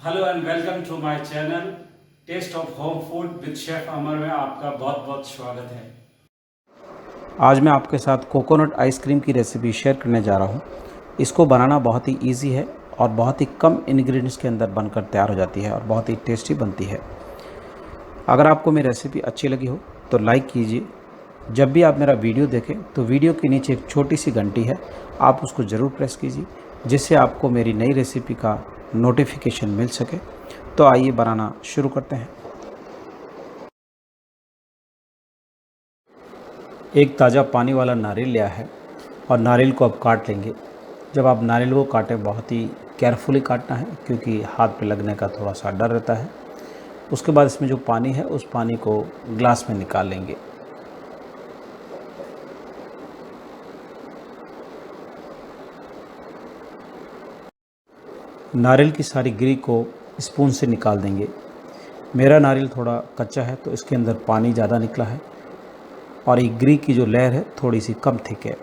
Hello and welcome to my channel taste of home food with chef Amar में आपका बहुत बहुत स्वागत है। आज मैं आपके साथ कोकोनट आइसक्रीम की रेसिपी शेयर करने जा रहा हूँ। इसको बनाना बहुत ही इजी है और बहुत ही कम इंग्रेडिएंट्स के अंदर बनकर तैयार हो जाती है और बहुत ही टेस्टी बनती है। अगर आपको मेरी रेसिपी अच्छी लगी हो तो लाइक कीजिए। जब भी आप मेरा वीडियो देखें तो वीडियो के नीचे एक छोटी सी घंटी है, आप उसको ज़रूर प्रेस कीजिए जिससे आपको मेरी नई रेसिपी का नोटिफिकेशन मिल सके। तो आइए बनाना शुरू करते हैं। एक ताज़ा पानी वाला नारियल लिया है और नारियल को अब काट लेंगे। जब आप नारियल को काटें बहुत ही केयरफुली काटना है क्योंकि हाथ पे लगने का थोड़ा सा डर रहता है। उसके बाद इसमें जो पानी है उस पानी को ग्लास में निकाल लेंगे। नारियल की सारी गिरी को स्पून से निकाल देंगे। मेरा नारियल थोड़ा कच्चा है तो इसके अंदर पानी ज़्यादा निकला है और ये गिरी की जो लेयर है थोड़ी सी कम थिक है।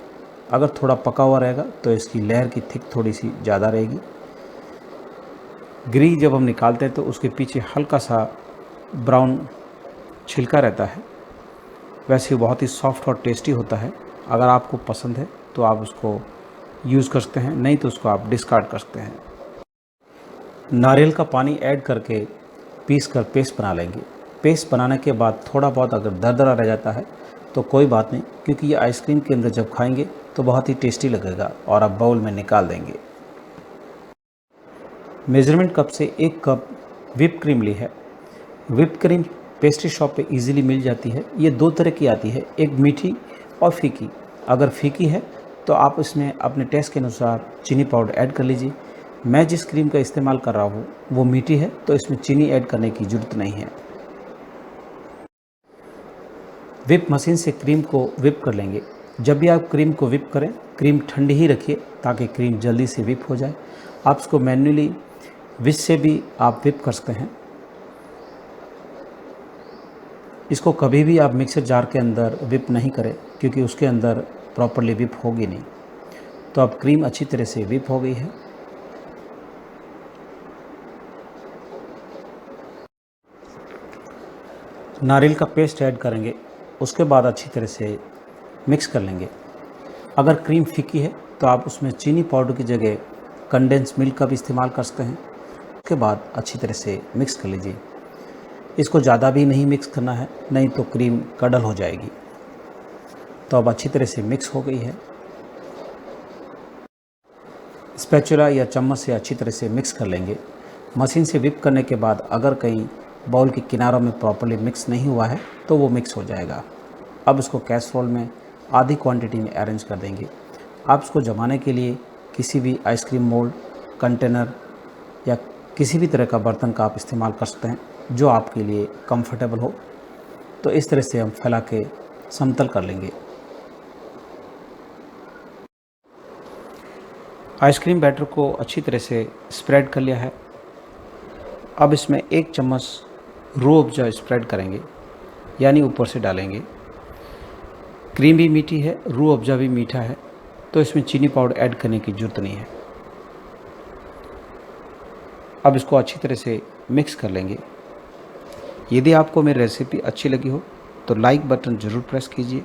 अगर थोड़ा पका हुआ रहेगा तो इसकी लेयर की थिक थोड़ी सी ज़्यादा रहेगी। गिरी जब हम निकालते हैं तो उसके पीछे हल्का सा ब्राउन छिलका रहता है। वैसे बहुत ही सॉफ्ट और टेस्टी होता है। अगर आपको पसंद है तो आप उसको यूज़ कर सकते हैं, नहीं तो उसको आप डिस्कार्ड कर सकते हैं। नारियल का पानी ऐड करके पीस कर पेस्ट बना लेंगे। पेस्ट बनाने के बाद थोड़ा बहुत अगर दरदरा रह जाता है तो कोई बात नहीं, क्योंकि ये आइसक्रीम के अंदर जब खाएंगे तो बहुत ही टेस्टी लगेगा और आप बाउल में निकाल देंगे। मेजरमेंट कप से 1 कप व्हिप क्रीम ली है। व्हिप क्रीम पेस्ट्री शॉप पे इजीली मिल जाती है। ये 2 तरह की आती है, एक मीठी और फीकी। अगर फीकी है तो आप इसमें अपने टेस्ट के अनुसार चीनी पाउडर ऐड कर लीजिए। मैं जिस क्रीम का इस्तेमाल कर रहा हूँ वो मीठी है तो इसमें चीनी ऐड करने की ज़रूरत नहीं है। व्हिप मशीन से क्रीम को व्हिप कर लेंगे। जब भी आप क्रीम को व्हिप करें, क्रीम ठंडी ही रखिए ताकि क्रीम जल्दी से व्हिप हो जाए। आप इसको मैन्युअली विस्क से भी आप व्हिप कर सकते हैं। इसको कभी भी आप मिक्सर जार के अंदर व्हिप नहीं करें क्योंकि उसके अंदर प्रॉपरली व्हिप होगी नहीं। तो अब क्रीम अच्छी तरह से व्हिप हो गई है। नारियल का पेस्ट ऐड करेंगे, उसके बाद अच्छी तरह से मिक्स कर लेंगे। अगर क्रीम फीकी है तो आप उसमें चीनी पाउडर की जगह कंडेंस मिल्क का भी इस्तेमाल कर सकते हैं। उसके बाद अच्छी तरह से मिक्स कर लीजिए। इसको ज़्यादा भी नहीं मिक्स करना है, नहीं तो क्रीम कडल हो जाएगी। तो अब अच्छी तरह से मिक्स हो गई है। स्पैचुला या चम्मच से अच्छी तरह से मिक्स कर लेंगे। मशीन से व्हिप करने के बाद अगर कहीं बाउल के किनारों में प्रॉपर्ली मिक्स नहीं हुआ है तो वो मिक्स हो जाएगा। अब इसको कैसरोल में आधी क्वांटिटी में अरेंज कर देंगे। आप इसको जमाने के लिए किसी भी आइसक्रीम मोल्ड, कंटेनर या किसी भी तरह का बर्तन का आप इस्तेमाल कर सकते हैं जो आपके लिए कंफर्टेबल हो। तो इस तरह से हम फैला के समतल कर लेंगे। आइसक्रीम बैटर को अच्छी तरह से स्प्रेड कर लिया है। अब इसमें 1 चम्मच रूह अफ़ज़ा स्प्रेड करेंगे, यानी ऊपर से डालेंगे। क्रीम भी मीठी है, रूह अफ़ज़ा भी मीठा है, तो इसमें चीनी पाउडर ऐड करने की ज़रूरत नहीं है। अब इसको अच्छी तरह से मिक्स कर लेंगे। यदि आपको मेरी रेसिपी अच्छी लगी हो तो लाइक बटन ज़रूर प्रेस कीजिए।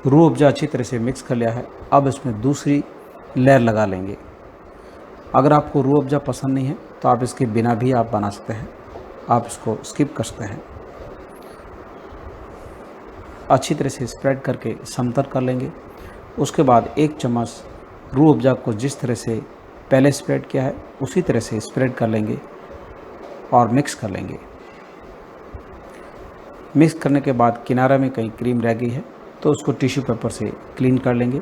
रूह अफ़ज़ा अच्छी तरह से मिक्स कर लिया है। अब इसमें दूसरी लेयर लगा लेंगे। अगर आपको रूह अफ़ज़ा पसंद नहीं है तो आप इसके बिना भी आप बना सकते हैं, आप इसको स्किप कर सकते हैं। अच्छी तरह से स्प्रेड करके समतल कर लेंगे। उसके बाद 1 चम्मच रूह अफ़ज़ा को जिस तरह से पहले स्प्रेड किया है उसी तरह से स्प्रेड कर लेंगे और मिक्स कर लेंगे। मिक्स करने के बाद किनारे में कहीं क्रीम रह गई है तो उसको टिश्यू पेपर से क्लीन कर लेंगे।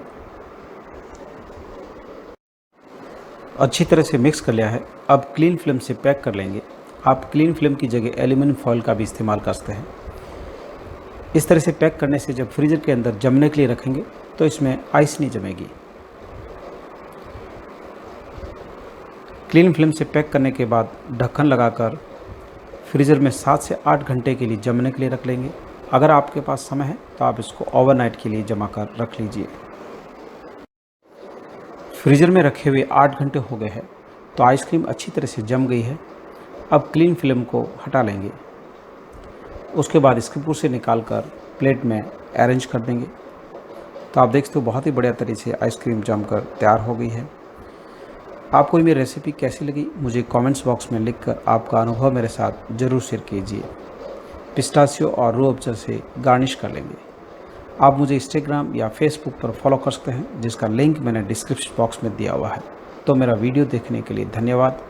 अच्छी तरह से मिक्स कर लिया है। अब क्लीन फिल्म से पैक कर लेंगे। आप क्लीन फिल्म की जगह एल्यूमिनियम फॉइल का भी इस्तेमाल कर सकते हैं। इस तरह से पैक करने से जब फ्रीज़र के अंदर जमने के लिए रखेंगे तो इसमें आइस नहीं जमेगी। क्लीन फिल्म से पैक करने के बाद ढक्कन लगाकर फ्रीज़र में 7 से 8 घंटे के लिए जमने के लिए रख लेंगे। अगर आपके पास समय है तो आप इसको ओवरनाइट के लिए जमा कर रख लीजिए। फ्रीज़र में रखे हुए 8 घंटे हो गए हैं, तो आइसक्रीम अच्छी तरह से जम गई है। अब क्लीन फिल्म को हटा लेंगे। उसके बाद स्क्रूप से निकाल कर प्लेट में अरेंज कर देंगे। तो आप देख सकते हो बहुत ही बढ़िया तरीके से आइसक्रीम जमकर तैयार हो गई है। आपको मेरी रेसिपी कैसी लगी मुझे कमेंट्स बॉक्स में लिखकर आपका अनुभव मेरे साथ ज़रूर शेयर कीजिए। पिस्ताशियो और रूह अफ़ज़ा से गार्निश कर लेंगे। आप मुझे इंस्टाग्राम या फेसबुक पर फॉलो कर सकते हैं, जिसका लिंक मैंने डिस्क्रिप्शन बॉक्स में दिया हुआ है। तो मेरा वीडियो देखने के लिए धन्यवाद।